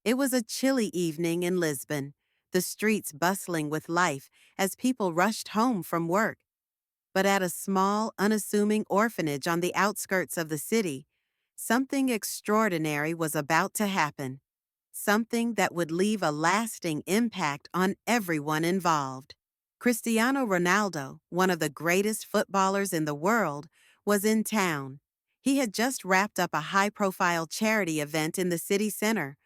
It was a chilly evening in Lisbon, the streets bustling with life as people rushed home from work. But at a small, unassuming orphanage on the outskirts of the city, something extraordinary was about to happen. Something that would leave a lasting impact on everyone involved. Cristiano Ronaldo, one of the greatest footballers in the world, was in town. He had just wrapped up a high-profile charity event in the city center.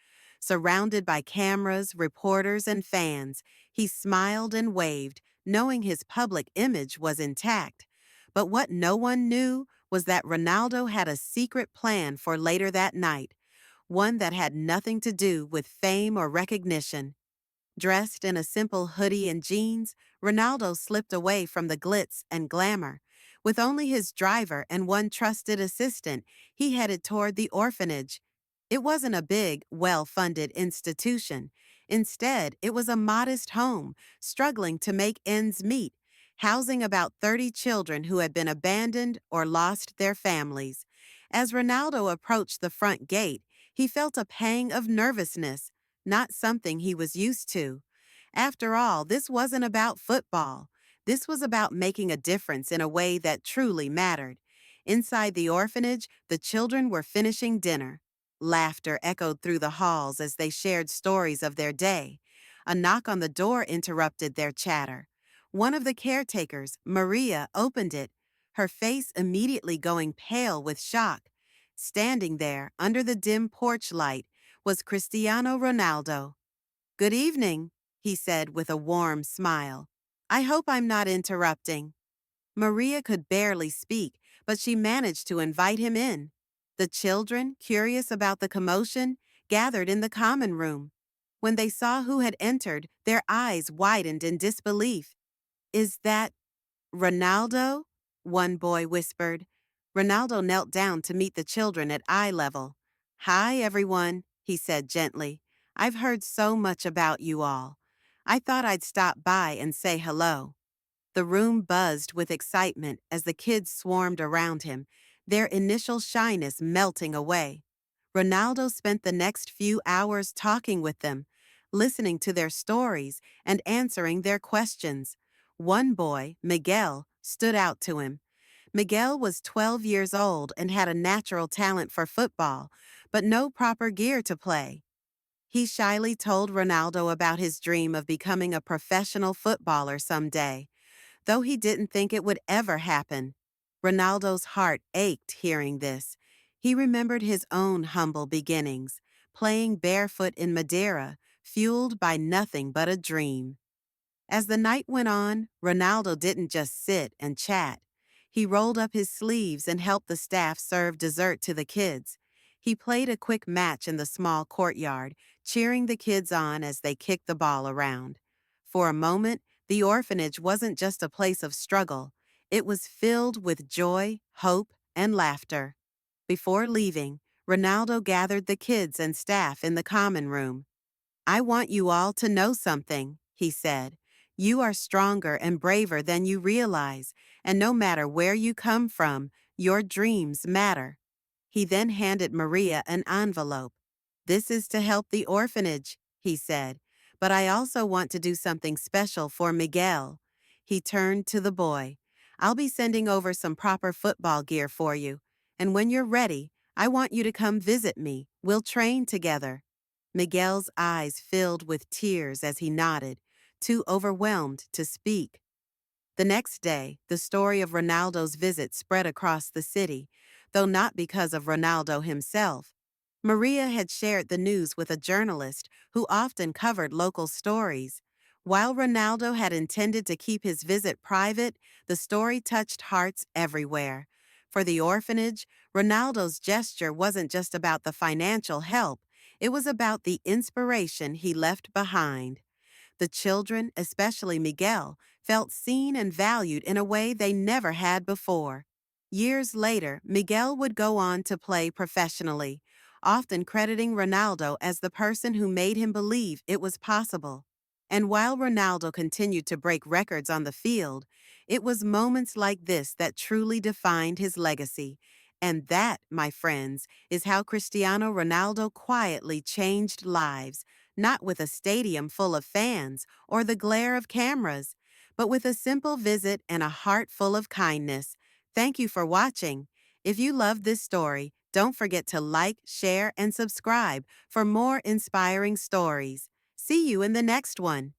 Surrounded by cameras, reporters, and fans, he smiled and waved, knowing his public image was intact. But what no one knew was that Ronaldo had a secret plan for later that night, one that had nothing to do with fame or recognition. Dressed in a simple hoodie and jeans, Ronaldo slipped away from the glitz and glamour. With only his driver and one trusted assistant, he headed toward the orphanage. It wasn't a big, well-funded institution. Instead, it was a modest home, struggling to make ends meet, housing about 30 children who had been abandoned or lost their families. As Ronaldo approached the front gate, he felt a pang of nervousness, not something he was used to. After all, this wasn't about football. This was about making a difference in a way that truly mattered. Inside the orphanage, the children were finishing dinner. Laughter echoed through the halls as they shared stories of their day. A knock on the door interrupted their chatter. One of the caretakers, Maria, opened it, her face immediately going pale with shock. Standing there, under the dim porch light, was Cristiano Ronaldo. "Good evening," he said with a warm smile. "I hope I'm not interrupting." Maria could barely speak, but she managed to invite him in. The children, curious about the commotion, gathered in the common room. When they saw who had entered, their eyes widened in disbelief. "Is that Ronaldo?" one boy whispered. Ronaldo knelt down to meet the children at eye level. "Hi, everyone," he said gently. "I've heard so much about you all. I thought I'd stop by and say hello." The room buzzed with excitement as the kids swarmed around him, their initial shyness melting away. Ronaldo spent the next few hours talking with them, listening to their stories and answering their questions. One boy, Miguel, stood out to him. Miguel was 12 years old and had a natural talent for football, but no proper gear to play. He shyly told Ronaldo about his dream of becoming a professional footballer someday, though he didn't think it would ever happen. Ronaldo's heart ached hearing this. He remembered his own humble beginnings, playing barefoot in Madeira, fueled by nothing but a dream. As the night went on, Ronaldo didn't just sit and chat. He rolled up his sleeves and helped the staff serve dessert to the kids. He played a quick match in the small courtyard, cheering the kids on as they kicked the ball around. For a moment, the orphanage wasn't just a place of struggle. It was filled with joy, hope, and laughter. Before leaving, Ronaldo gathered the kids and staff in the common room. "I want you all to know something," he said. "You are stronger and braver than you realize, and no matter where you come from, your dreams matter." He then handed Maria an envelope. "This is to help the orphanage," he said, "but I also want to do something special for Miguel." He turned to the boy. "I'll be sending over some proper football gear for you, and when you're ready, I want you to come visit me. We'll train together." Miguel's eyes filled with tears as he nodded, too overwhelmed to speak. The next day, the story of Ronaldo's visit spread across the city, though not because of Ronaldo himself. Maria had shared the news with a journalist who often covered local stories. While Ronaldo had intended to keep his visit private, the story touched hearts everywhere. For the orphanage, Ronaldo's gesture wasn't just about the financial help, it was about the inspiration he left behind. The children, especially Miguel, felt seen and valued in a way they never had before. Years later, Miguel would go on to play professionally, often crediting Ronaldo as the person who made him believe it was possible. And while Ronaldo continued to break records on the field, it was moments like this that truly defined his legacy. And that, my friends, is how Cristiano Ronaldo quietly changed lives, not with a stadium full of fans or the glare of cameras, but with a simple visit and a heart full of kindness. Thank you for watching. If you loved this story, don't forget to like, share, and subscribe for more inspiring stories. See you in the next one.